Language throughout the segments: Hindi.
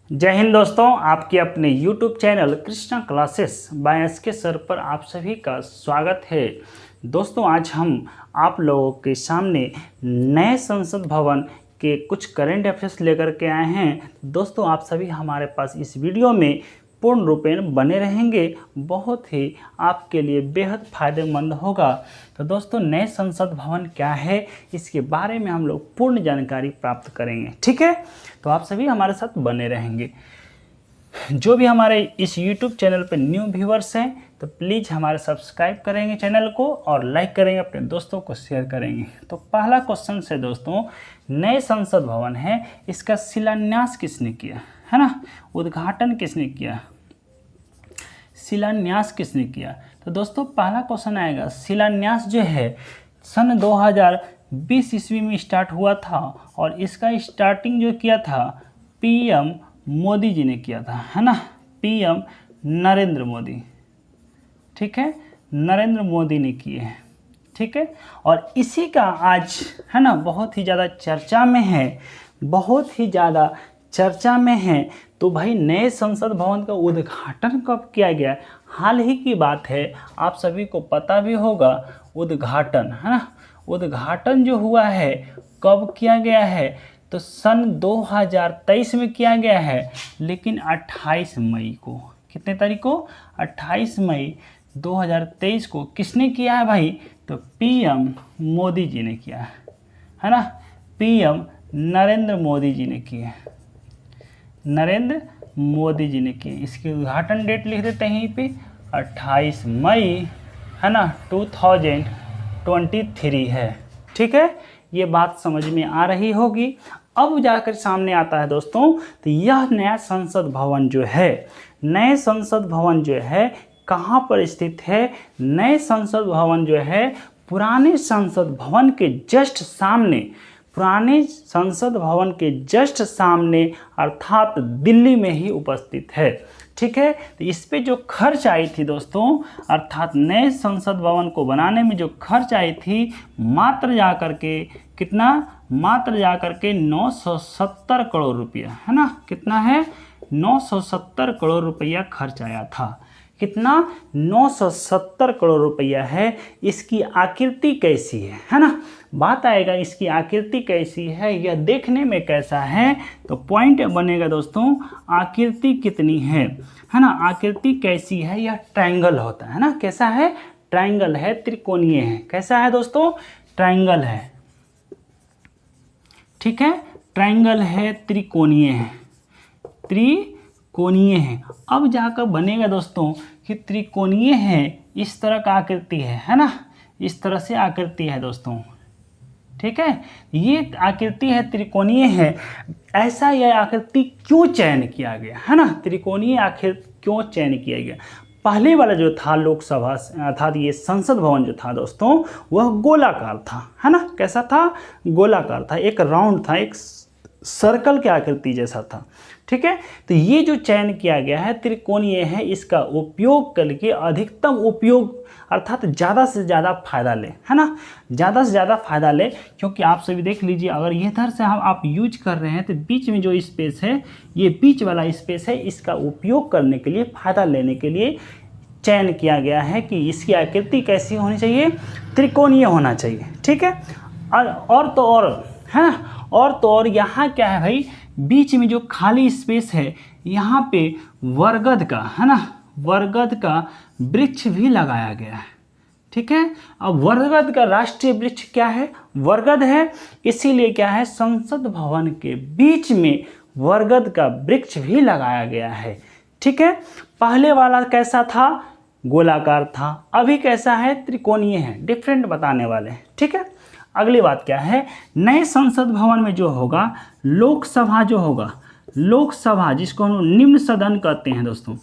जय हिंद दोस्तों, आपके अपने YouTube channel Krishna classes by SK sir पर आप सभी का स्वागत है। दोस्तों, आज हम आप लोगों के सामने नए संसद भवन के कुछ करंट अफेयर्स लेकर के आए हैं। दोस्तों, आप सभी हमारे पास इस वीडियो में पूर्ण रूपेण बने रहेंगे, बहुत ही आपके लिए बेहद फायदेमंद होगा। तो दोस्तों, नए संसद भवन क्या है, इसके बारे में हम लोग पूर्ण जानकारी प्राप्त करेंगे। ठीक है, तो आप सभी हमारे साथ बने रहेंगे। जो भी हमारे इस YouTube चैनल पर न्यू व्यूवर्स हैं, तो प्लीज़ हमारे सब्सक्राइब करेंगे चैनल को और लाइक करेंगे, अपने दोस्तों को शेयर करेंगे। तो पहला क्वेश्चन से दोस्तों, नए संसद भवन है, इसका शिलान्यास किसने किया, है ना, उद्घाटन किसने किया, शिलान्यास किसने किया। तो दोस्तों, पहला क्वेश्चन आएगा, शिलान्यास जो है सन 2020 ईस्वी में स्टार्ट हुआ था और इसका स्टार्टिंग जो किया था पीएम मोदी जी ने किया था, है ना, पीएम नरेंद्र मोदी। ठीक है, नरेंद्र मोदी ने किए हैं। ठीक है, और इसी का आज, है ना, बहुत ही ज़्यादा चर्चा में है, बहुत ही ज़्यादा चर्चा में है। तो भाई, नए संसद भवन का उद्घाटन कब किया गया? हाल ही की बात है, आप सभी को पता भी होगा। उद्घाटन, है ना, उद्घाटन जो हुआ है कब किया गया है? तो सन 2023 में किया गया है, लेकिन 28 मई को, कितने तारीख को? 28 मई 2023 को किसने किया है भाई? तो पीएम मोदी जी ने किया है ना, पीएम नरेंद्र मोदी जी ने किए, नरेंद्र मोदी जी ने किए। इसकी उद्घाटन डेट लिख देते हैं यहीं पे, 28 मई, है ना, 2023 है। ठीक है, ये बात समझ में आ रही होगी। अब जाकर सामने आता है दोस्तों, तो यह नया संसद भवन जो है, नए संसद भवन जो है कहाँ पर स्थित है? नए संसद भवन जो है पुराने संसद भवन के जस्ट सामने, पुराने संसद भवन के जस्ट सामने, अर्थात दिल्ली में ही उपस्थित है। ठीक है, तो इस पे जो खर्च आई थी दोस्तों, अर्थात नए संसद भवन को बनाने में जो खर्च आई थी, मात्र जाकर के कितना? मात्र जाकर के 970 करोड़ रुपया, है ना, कितना है? 970 करोड़ रुपया खर्च आया था। कितना? 970 करोड़ रुपया है। इसकी आकृति कैसी है ना, बात आएगा इसकी आकृति कैसी है, यह देखने में कैसा है। तो पॉइंट बनेगा दोस्तों, आकृति कितनी है ना, आकृति कैसी है? यह ट्रायंगल होता है ना, कैसा है? ट्रायंगल है, त्रिकोणीय है। कैसा है दोस्तों? ट्रायंगल है। ठीक है, ट्रायंगल है, त्रिकोणीय है, त्रिकोणीय है। अब जाकर बनेगा दोस्तों कि त्रिकोणीय है, इस तरह का आकृति है ना, इस तरह से आकृति है दोस्तों। ठीक है, ये आकृति है, त्रिकोणीय है। ऐसा यह आकृति क्यों चयन किया गया, है ना, त्रिकोणीय आकृति क्यों चयन किया गया? पहले वाला जो था लोकसभा, अर्थात ये संसद भवन जो था दोस्तों, वह गोलाकार था, है ना, कैसा था? गोलाकार था, एक राउंड था, एक सर्कल के आकृति जैसा था। ठीक है, तो ये जो चयन किया गया है त्रिकोणीय है, इसका उपयोग करके अधिकतम उपयोग, अर्थात ज़्यादा से ज़्यादा फायदा ले, है ना, ज़्यादा से ज़्यादा फायदा ले। क्योंकि आप सभी देख लीजिए, अगर ये इधर से हम आप यूज कर रहे हैं, तो बीच में जो स्पेस है, ये बीच वाला स्पेस है, इसका उपयोग करने के लिए, फ़ायदा लेने के लिए चयन किया गया है कि इसकी आकृति कैसी होनी चाहिए? त्रिकोणीय होना चाहिए। ठीक है, और तो और, है ना, और तो और यहाँ क्या है भाई, बीच में जो खाली स्पेस है, यहाँ पे बरगद का, है ना, बरगद का वृक्ष भी लगाया गया है। ठीक है, अब बरगद का राष्ट्रीय वृक्ष क्या है? बरगद है, इसीलिए क्या है, संसद भवन के बीच में बरगद का वृक्ष भी लगाया गया है। ठीक है, पहले वाला कैसा था? गोलाकार था। अभी कैसा है? त्रिकोणीय है। डिफरेंट बताने वाले हैं। ठीक है, अगली बात क्या है, नए संसद भवन में जो होगा, लोकसभा जो होगा, लोकसभा जिसको हम निम्न सदन कहते हैं दोस्तों,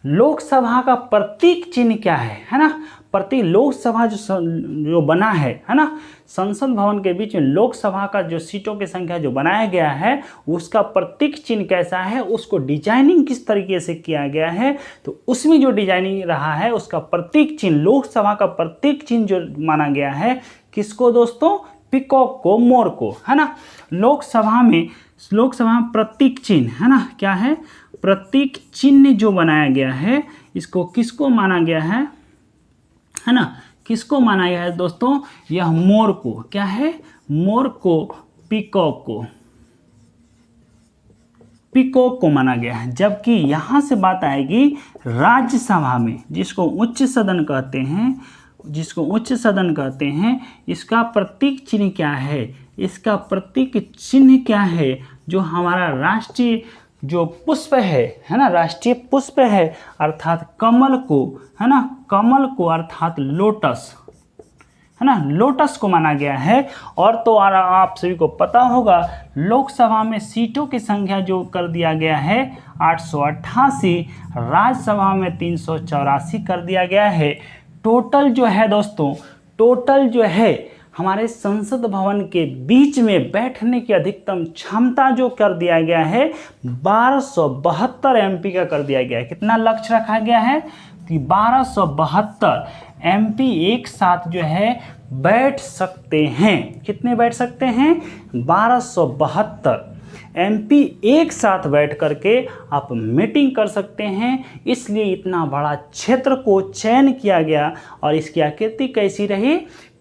लोकसभा का प्रतीक चिन्ह क्या है ना, प्रति लोकसभा जो बना है ना, संसद भवन के बीच में लोकसभा का जो सीटों की संख्या जो बनाया गया है, उसका प्रतीक चिन्ह कैसा है, उसको डिजाइनिंग किस तरीके से किया गया है, तो उसमें जो डिजाइनिंग रहा है, उसका प्रतीक चिन्ह, लोकसभा का प्रतीक चिन्ह जो माना गया है, किसको दोस्तों? पीकॉक को, मोर को, है ना। लोकसभा में लोकसभा में प्रतीक चिन्ह, है ना, क्या है, प्रतीक चिन्ह जो बनाया गया है, इसको किसको माना गया है ना, किसको माना गया है दोस्तों, यह मोर को, क्या है, मोर को, पीकॉक को, पीकॉक को माना गया है। जबकि यहाँ से बात आएगी राज्यसभा में, जिसको उच्च सदन कहते हैं, जिसको उच्च सदन कहते हैं, इसका प्रतीक चिन्ह क्या है, इसका प्रतीक चिन्ह क्या है, जो हमारा राष्ट्रीय जो पुष्प है ना, राष्ट्रीय पुष्प है अर्थात कमल को, है ना, कमल को अर्थात लोटस, है ना, लोटस को माना गया है। और तो आप सभी को पता होगा लोकसभा में सीटों की संख्या जो कर दिया गया है 888, राज्यसभा में 384 कर दिया गया है। टोटल जो है दोस्तों, टोटल जो है हमारे संसद भवन के बीच में बैठने की अधिकतम क्षमता जो कर दिया गया है 1272 एमपी का कर दिया गया है। कितना लक्ष्य रखा गया है कि 1272 एमपी एक साथ जो है बैठ सकते हैं। कितने बैठ सकते हैं, 1272 एमपी एक साथ बैठ करके आप मीटिंग कर सकते हैं। इसलिए इतना बड़ा क्षेत्र को चयन किया गया और इसकी आकृति कैसी रही,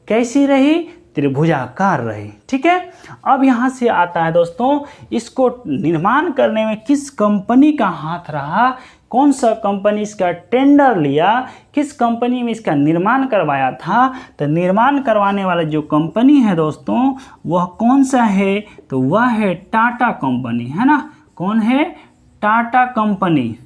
कैसी रही, त्रिभुजाकार रही। ठीक है, अब यहाँ से आता है दोस्तों, इसको निर्माण करने में किस कंपनी का हाथ रहा, कौन सा कंपनी इसका टेंडर लिया, किस कंपनी में इसका निर्माण करवाया था। तो निर्माण करवाने वाला जो कंपनी है दोस्तों वह कौन सा है, तो वह है टाटा कंपनी, है ना, कौन है, टाटा कंपनी।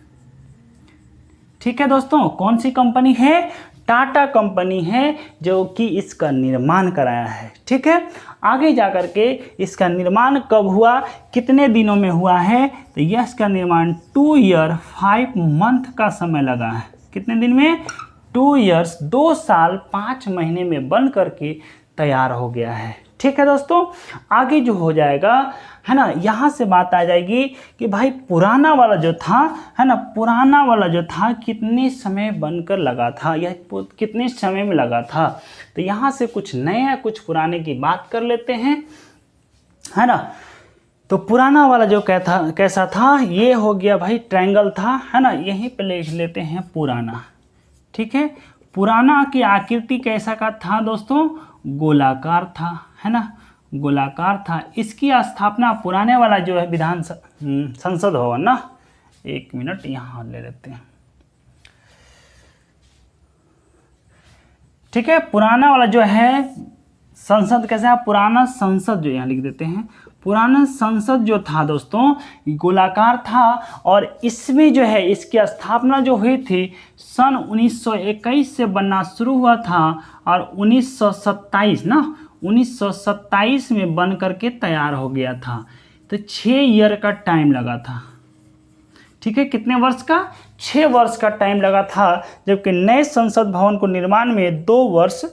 ठीक है दोस्तों, कौन सी कंपनी है, टाटा कंपनी है जो कि इसका निर्माण कराया है। ठीक है, आगे जा कर के इसका निर्माण कब हुआ, कितने दिनों में हुआ है, तो यह इसका निर्माण 2 ईयर 5 मंथ का समय लगा है। कितने दिन में, 2 ईयर्स 2 साल 5 महीने में बन करके तैयार हो गया है। ठीक है दोस्तों, आगे जो हो जाएगा, है ना, यहाँ से बात आ जाएगी कि भाई पुराना वाला जो था, है ना, पुराना वाला जो था कितने समय बनकर लगा था, यह कितने समय में लगा था। तो यहाँ से कुछ नया कुछ पुराने की बात कर लेते हैं, है ना। तो पुराना वाला जो कैसा था, ये हो गया भाई ट्रायंगल था, है ना, यहीं पे लिख लेते हैं पुराना। ठीक है, पुराना की आकृति कैसा का था दोस्तों, गोलाकार था, है ना, गोलाकार था। इसकी स्थापना पुराने वाला जो है संसद भवन ना, 1 मिनट यहाँ ले लेते हैं। ठीक है, पुराना वाला जो है संसद कैसा है, पुराना संसद जो यहाँ लिख देते हैं, पुराना संसद जो था दोस्तों गोलाकार था। और इसमें जो है इसकी स्थापना जो हुई थी सन 1921 से बनना शुरू हुआ था और 1927 में बन करके तैयार हो गया था। तो 6 ईयर का टाइम लगा था। ठीक है, कितने वर्ष का, 6 वर्ष का टाइम लगा था। जबकि नए संसद भवन को निर्माण में 2 वर्ष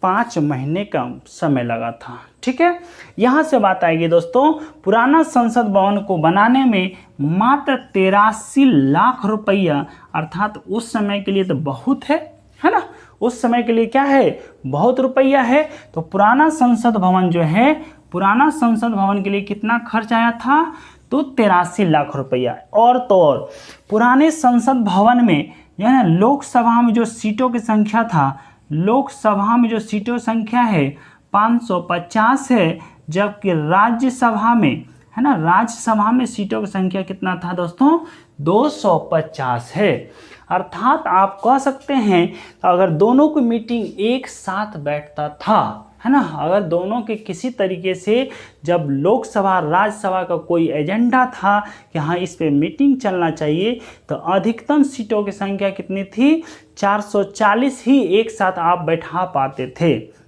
5 महीने का समय लगा था। ठीक है, यहाँ से बात आएगी दोस्तों, पुराना संसद भवन को बनाने में मात्र 83 लाख रुपया, अर्थात उस समय के लिए तो बहुत है ना, उस समय के लिए क्या है, बहुत रुपया है। तो पुराना संसद भवन जो है, पुराना संसद भवन के लिए कितना खर्च आया था, तो 83 लाख रुपया। और तो और पुराने संसद भवन में जो है ना, लोकसभा में जो सीटों की संख्या था, लोकसभा में जो सीटों की संख्या है 550 है। जबकि राज्यसभा में, है ना, राज्यसभा में सीटों की संख्या कितना था दोस्तों, 250 है। अर्थात आप कह सकते हैं अगर दोनों की मीटिंग एक साथ बैठता था, है ना, अगर दोनों के किसी तरीके से जब लोकसभा राज्यसभा का कोई एजेंडा था कि हाँ इस पे मीटिंग चलना चाहिए, तो अधिकतम सीटों की संख्या कितनी थी, 440 ही एक साथ आप बैठा पाते थे।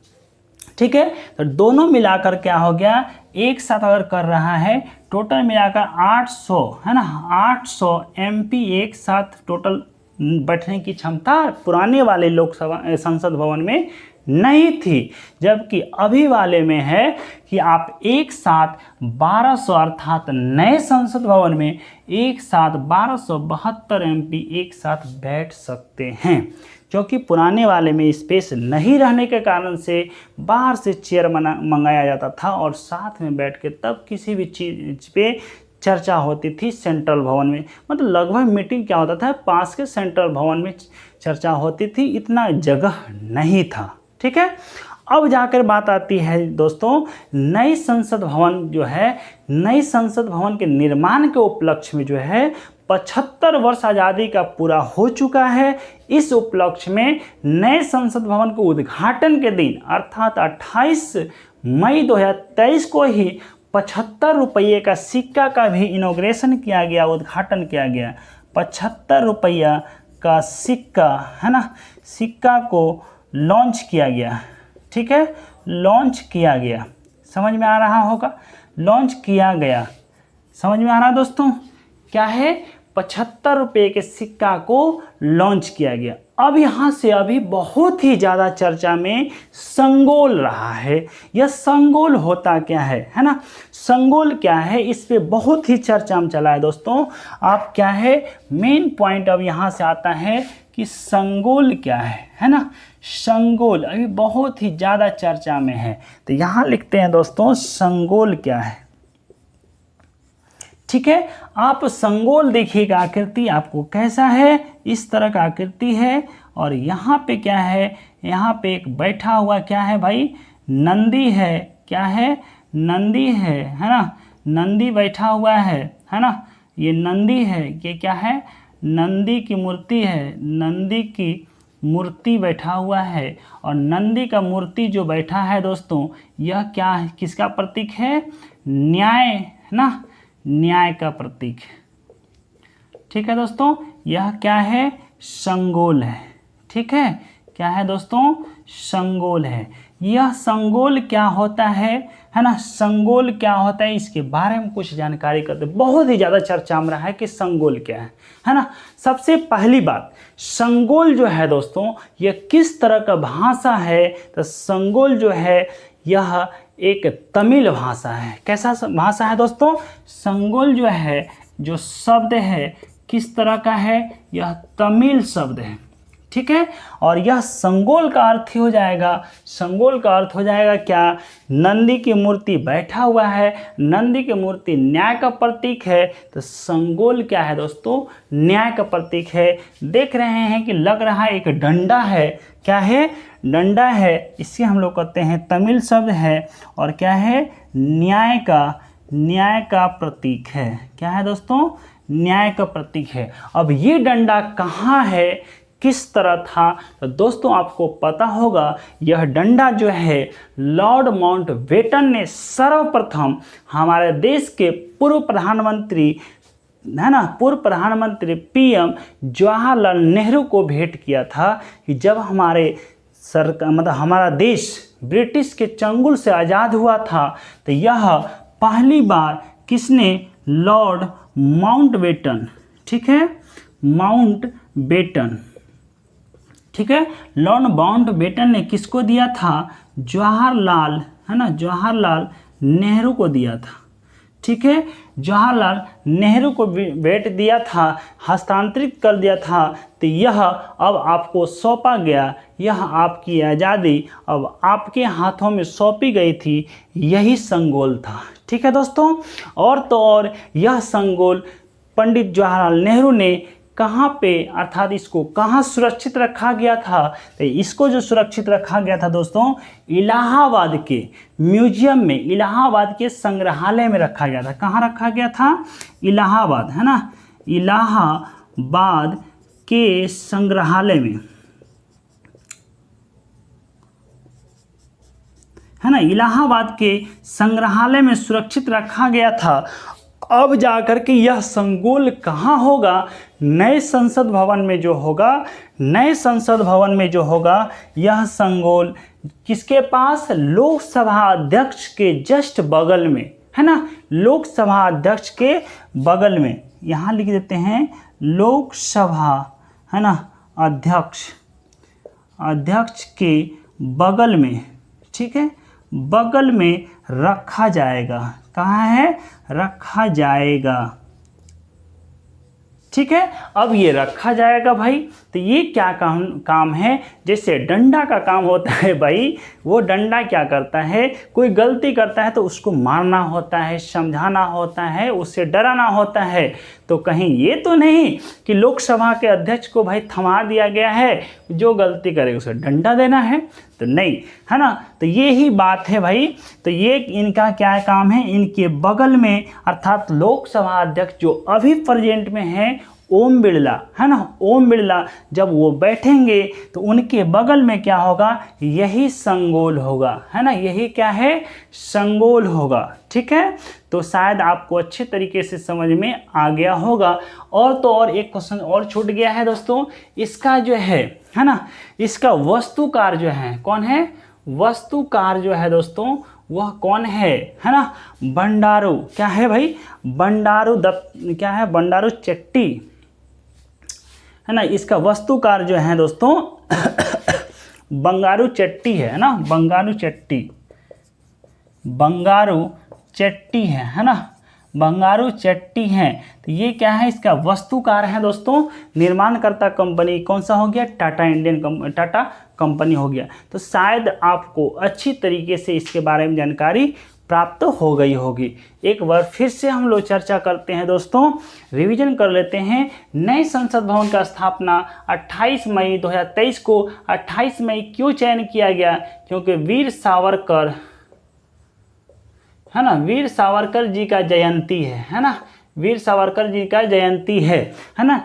ठीक है, तो दोनों मिलाकर क्या हो गया, एक साथ अगर कर रहा है टोटल मिलाकर 800, है ना, 800 एमपी एक साथ टोटल बैठने की क्षमता पुराने वाले लोकसभा संसद भवन में नहीं थी, जबकि अभी वाले में है कि आप एक साथ 1200 अर्थात नए संसद भवन में एक साथ 1272 एमपी एक साथ बैठ सकते हैं। क्योंकि पुराने वाले में स्पेस नहीं रहने के कारण से बाहर से चेयर मंगाया जाता था और साथ में बैठ के तब किसी भी चीज़ पे चर्चा होती थी सेंट्रल भवन में। मतलब लगभग मीटिंग क्या होता था, पास के सेंट्रल भवन में चर्चा होती थी, इतना जगह नहीं था। ठीक है, अब जाकर बात आती है दोस्तों नई संसद भवन जो है, नई संसद भवन के निर्माण के उपलक्ष्य में जो है 75 वर्ष आज़ादी का पूरा हो चुका है। इस उपलक्ष्य में नए संसद भवन के उद्घाटन के दिन अर्थात 28 मई 2023 को ही 75 रुपये का सिक्का का भी इनॉग्रेशन किया गया, उद्घाटन किया गया। 75 रुपया का सिक्का है ना, सिक्का को लॉन्च किया गया। ठीक है, लॉन्च किया गया, समझ में आ रहा होगा, लॉन्च किया गया, समझ में आ रहा है दोस्तों, क्या है 75 रुपये के सिक्का को लॉन्च किया गया। अब यहाँ से अभी बहुत ही ज़्यादा चर्चा में संगोल रहा है। यह संगोल होता क्या है ना, संगोल क्या है, इस पे बहुत ही चर्चा में चला है दोस्तों। आप क्या है मेन पॉइंट अब यहाँ से आता है कि संगोल क्या है ना, संगोल अभी बहुत ही ज़्यादा चर्चा में है। तो यहाँ लिखते हैं दोस्तों संगोल क्या है। ठीक है, आप संगोल देखिएगा आकृति आपको कैसा है, इस तरह का आकृति है और यहाँ पे क्या है, यहाँ पे एक बैठा हुआ क्या है भाई, नंदी है, क्या है, नंदी है ना, नंदी बैठा हुआ है ना, ये नंदी है, ये क्या है, नंदी की मूर्ति है, नंदी की मूर्ति बैठा हुआ है। और नंदी का मूर्ति जो बैठा है दोस्तों, यह क्या है, किसका प्रतीक है, न्याय है ना, न्याय का प्रतीक। ठीक है दोस्तों, यह क्या है, संगोल है। ठीक है, क्या है दोस्तों, संगोल है। यह संगोल क्या होता है ना, संगोल क्या होता है इसके बारे में कुछ जानकारी करते हैं। बहुत ही ज़्यादा चर्चा में रहा है कि संगोल क्या है ना। सबसे पहली बात, संगोल जो है दोस्तों यह किस तरह का भाषा है, तो संगोल जो है यह एक तमिल भाषा है। कैसा भाषा है दोस्तों, संगोल जो है, जो शब्द है किस तरह का है, यह तमिल शब्द है। ठीक है, और यह संगोल का अर्थ हो जाएगा, संगोल का अर्थ हो जाएगा क्या, नंदी की मूर्ति बैठा हुआ है, नंदी की मूर्ति न्याय का प्रतीक है, तो संगोल क्या है दोस्तों, न्याय का प्रतीक है। देख रहे हैं कि लग रहा है एक डंडा है, क्या है, डंडा है, इसे हम लोग कहते हैं, तमिल शब्द है और क्या है, न्याय का प्रतीक है। क्या है दोस्तों, न्याय का प्रतीक है। अब ये डंडा कहाँ है, किस तरह था, तो दोस्तों आपको पता होगा यह डंडा जो है लॉर्ड माउंटबेटन ने सर्वप्रथम हमारे देश के पूर्व प्रधानमंत्री है ना, पूर्व प्रधानमंत्री पीएम जवाहरलाल नेहरू को भेंट किया था कि जब हमारे सरकार मतलब हमारा देश ब्रिटिश के चंगुल से आज़ाद हुआ था, तो यह पहली बार किसने, लॉर्ड माउंटबेटन। ठीक है, माउंटबेटन, ठीक है, लॉर्ड माउंटबेटन ने किसको दिया था, जवाहरलाल है ना, जवाहरलाल नेहरू को दिया था। ठीक है, जवाहरलाल नेहरू को भेंट दिया था, हस्तांतरित कर दिया था। तो यह अब आपको सौंपा गया, यह आपकी आज़ादी अब आपके हाथों में सौंपी गई थी, यही संगोल था। ठीक है दोस्तों, और तो और यह संगोल पंडित जवाहरलाल नेहरू ने कहाँ पे अर्थात इसको कहाँ सुरक्षित रखा गया था, तो इसको जो सुरक्षित रखा गया था दोस्तों इलाहाबाद के म्यूजियम में, इलाहाबाद के संग्रहालय में रखा गया था। कहाँ रखा गया था, इलाहाबाद है ना, इलाहाबाद के संग्रहालय में है ना, इलाहाबाद के संग्रहालय में सुरक्षित रखा गया था। अब जाकर के यह संगोल कहाँ होगा, नए संसद भवन में जो होगा, नए संसद भवन में जो होगा यह संगोल किसके पास, लोकसभा अध्यक्ष के जस्ट बगल में है ना, लोकसभा अध्यक्ष के बगल में, यहाँ लिख देते हैं लोकसभा है ना, अध्यक्ष के बगल में, ठीक है, बगल में रखा जाएगा। कहाँ है? रखा जाएगा, ठीक है। अब ये रखा जाएगा भाई, तो ये क्या काम है? जैसे डंडा का काम होता है भाई, वो डंडा क्या करता है, कोई गलती करता है तो उसको मारना होता है, समझाना होता है, उससे डराना होता है। तो कहीं ये तो नहीं कि लोकसभा के अध्यक्ष को भाई थमा दिया गया है, जो गलती करे उसे डंडा देना है, तो नहीं, है ना। तो ये ही बात है भाई। तो ये इनका क्या काम है, इनके बगल में अर्थात लोकसभा अध्यक्ष जो अभी प्रेजेंट में है ओम बिरला, है ना, ओम बिरला, जब वो बैठेंगे तो उनके बगल में क्या होगा, यही संगोल होगा, है ना, यही क्या है, संगोल होगा, ठीक है। तो शायद आपको अच्छे तरीके से समझ में आ गया होगा। और तो और एक क्वेश्चन और छूट गया है दोस्तों, इसका जो है ना, इसका वस्तुकार जो है कौन है, वस्तुकार जो है दोस्तों वह कौन है ना, बंडारू, क्या है भाई, बंडारू क्या है, बंडारू चट्टी, है ना। इसका वस्तुकार जो है दोस्तों बंगारू चट्टी है ना, बंगारू चट्टी, बंगारू चट्टी है ना, बंगारू चट्टी है। तो ये क्या है, इसका वस्तुकार है दोस्तों। निर्माणकर्ता कंपनी कौन सा हो गया, टाटा कंपनी हो गया। तो शायद आपको अच्छी तरीके से इसके बारे में जानकारी प्राप्त हो गई होगी। एक बार फिर से हम लोग चर्चा करते हैं दोस्तों, रिवीजन कर लेते हैं। नए संसद भवन का स्थापना 28 मई 2023 को 28 मई क्यों चयन किया गया, क्योंकि वीर सावरकर, है ना, वीर सावरकर जी का जयंती है ना, वीर सावरकर जी का जयंती है ना।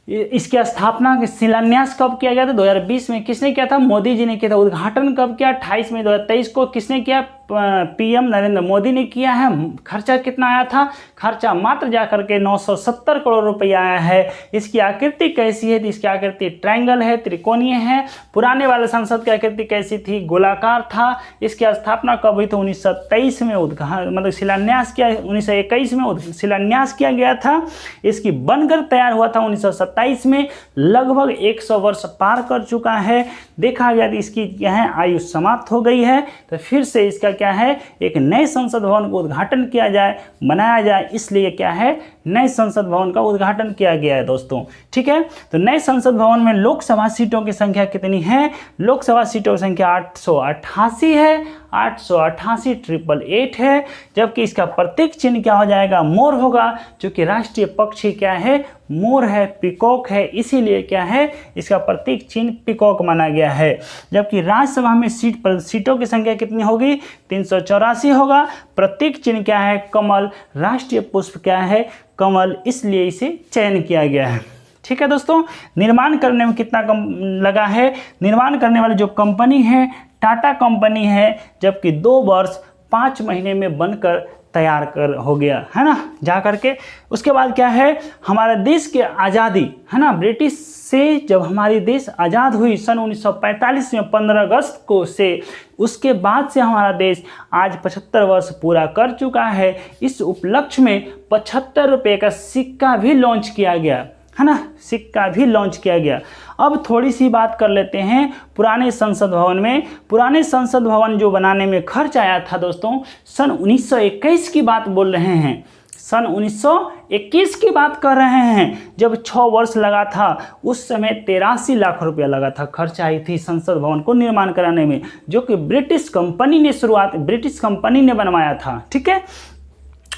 इसकी स्थापना के शिलान्यास कब किया गया था, 2020 में। किसने किया था, मोदी जी ने किया था। उद्घाटन कब किया, 28 मई 2023 को। किसने किया, पीएम नरेंद्र मोदी ने किया है। खर्चा कितना आया था, खर्चा मात्र जाकर के 970 करोड़ रुपया आया है। इसकी आकृति कैसी है, इसकी आकृति ट्रायंगल है, त्रिकोणीय है। पुराने वाले संसद की आकृति कैसी थी, गोलाकार था। इसकी स्थापना कब हुई, तो 1923 में मतलब शिलान्यास किया, 1921 में शिलान्यास किया गया था। इसकी बनकर तैयार हुआ था 1927 में। लगभग 100 वर्ष पार कर चुका है। देखा गया तो इसकी क्या है, आयु समाप्त हो गई है। तो फिर से इसका क्या है, एक नए संसद भवन को उद्घाटन किया जाए, बनाया जाए, इसलिए क्या है, नए संसद भवन का उद्घाटन किया गया है दोस्तों, ठीक है। तो नए संसद भवन में लोकसभा सीटों की संख्या कितनी है, लोकसभा सीटों की संख्या 888 है, 888 888 है। जबकि इसका प्रतीक चिन्ह क्या हो जाएगा, मोर होगा, जो राष्ट्रीय पक्षी क्या है, मोर है, पिकॉक है, इसीलिए क्या है, इसका प्रतीक चिन्ह पिकॉक माना गया है। जबकि राज्यसभा में सीटों की संख्या कितनी होगी, 384 होगा। प्रतीक चिन्ह क्या है, कमल, राष्ट्रीय पुष्प क्या है, कमल, इसलिए इसे चयन किया गया है, ठीक है दोस्तों। निर्माण करने में कितना कम लगा है, निर्माण करने वाली जो कंपनी है टाटा कंपनी है, जबकि 2 वर्ष 5 महीने में बनकर तैयार हो गया, है ना, जा करके। उसके बाद क्या है, हमारे देश के आज़ादी, है ना, ब्रिटिश से जब हमारी देश आज़ाद हुई सन 1945 में 15 अगस्त को से, उसके बाद से हमारा देश आज 75 वर्ष पूरा कर चुका है। इस उपलक्ष्य में 75 रुपये का सिक्का भी लॉन्च किया गया, है ना, सिक्का भी लॉन्च किया गया। अब थोड़ी सी बात कर लेते हैं पुराने संसद भवन में। पुराने संसद भवन जो बनाने में खर्च आया था दोस्तों, सन 1921 की बात बोल रहे हैं, सन 1921 की बात कर रहे हैं, जब 6 वर्ष लगा था। उस समय 83 लाख रुपया लगा था, खर्च आई थी संसद भवन को निर्माण कराने में, जो कि ब्रिटिश कंपनी ने बनवाया था, ठीक है।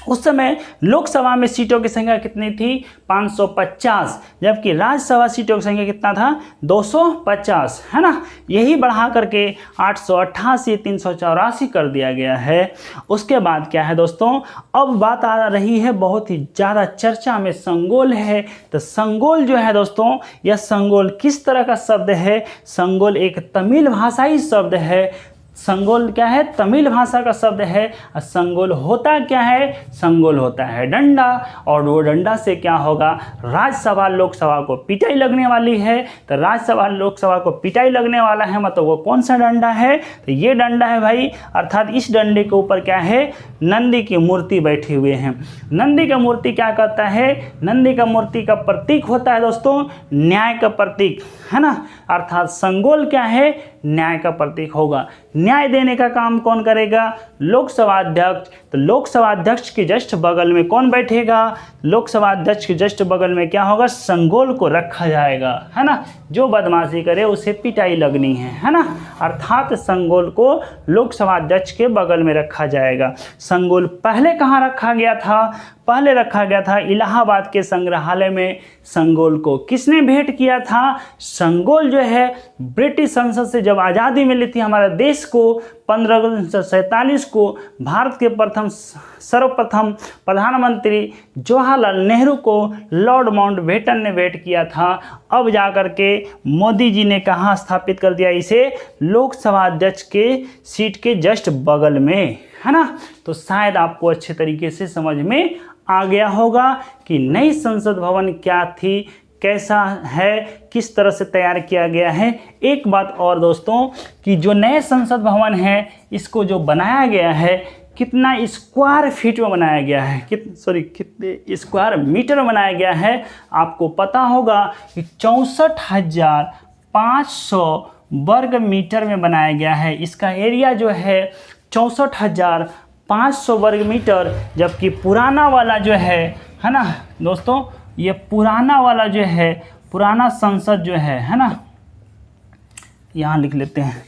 उस समय लोकसभा में सीटों की संख्या कितनी थी, 550, जबकि राज्यसभा सीटों की संख्या कितना था, 250, है ना। यही बढ़ा करके 888 384 कर दिया गया है। उसके बाद क्या है दोस्तों, अब बात आ रही है बहुत ही ज़्यादा चर्चा में, संगोल है। तो संगोल जो है दोस्तों, यह संगोल किस तरह का शब्द है, संगोल एक तमिल भाषाई शब्द है। संगोल क्या है, तमिल भाषा का शब्द है। और संगोल होता क्या है, संगोल होता है डंडा, और वो डंडा से क्या होगा, राज्यसभा लोकसभा को पिटाई लगने वाली है। तो राज्यसभा लोकसभा को पिटाई लगने वाला है, मतलब वो कौन सा डंडा है, तो ये डंडा है भाई। अर्थात इस डंडे के ऊपर क्या है, नंदी की मूर्ति बैठी हुए हैं। नंदी का मूर्ति क्या करता है, नंदी का मूर्ति का प्रतीक होता है दोस्तों, न्याय का प्रतीक, है ना। अर्थात संगोल क्या है, न्याय का प्रतीक होगा। न्याय देने का काम कौन करेगा? लोकसभा अध्यक्ष। तो लोकसभा अध्यक्ष के जस्ट बगल में कौन बैठेगा? लोकसभा अध्यक्ष के जस्ट बगल में क्या होगा? संगोल को रखा जाएगा, है ना। जो बदमाशी करे उसे पिटाई लगनी है ना। अर्थात संगोल को लोकसभा अध्यक्ष के बगल में रखा जाएगा। संगोल पहले कहाँ रखा गया था? पहले रखा गया था इलाहाबाद के संग्रहालय में। संगोल को किसने भेंट किया था? संगोल जो है ब्रिटिश संसद से जब आज़ादी मिली थी हमारे देश को 1547 को, भारत के सर्वप्रथम प्रधानमंत्री जवाहरलाल नेहरू को लॉर्ड माउंटबेटन ने भेंट किया था। अब जाकर के मोदी जी ने कहाँ स्थापित कर दिया इसे? लोकसभा अध्यक्ष के सीट के जस्ट बगल में, है ना। तो शायद आपको अच्छे तरीके से समझ में आ गया होगा कि नई संसद भवन क्या थी, कैसा है, किस तरह से तैयार किया गया है। एक बात और दोस्तों कि जो नए संसद भवन है इसको जो बनाया गया है कितना स्क्वायर फीट में बनाया गया है, कितने स्क्वायर मीटर में बनाया गया है आपको पता होगा कि 64,500 वर्ग मीटर में बनाया गया है। इसका एरिया जो है 64,500 वर्ग मीटर, जबकि पुराना वाला जो है ना दोस्तों, ये पुराना वाला जो है, पुराना संसद जो है ना, यहाँ लिख लेते हैं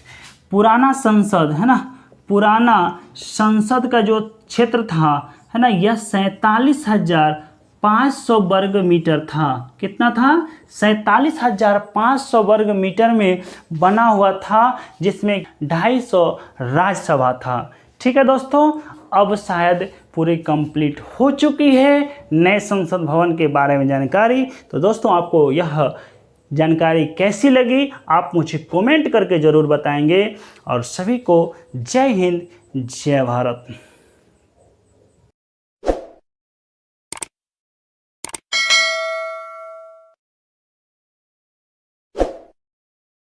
पुराना संसद, है ना। पुराना संसद का जो क्षेत्र था, है ना, यह 47,500 वर्ग मीटर था। कितना था? 47,500 वर्ग मीटर में बना हुआ था, जिसमें 250 राज्यसभा था। ठीक है दोस्तों, अब शायद पूरी कंप्लीट हो चुकी है नए संसद भवन के बारे में जानकारी। तो दोस्तों आपको यह जानकारी कैसी लगी आप मुझे कमेंट करके ज़रूर बताएंगे। और सभी को जय हिंद, जय भारत।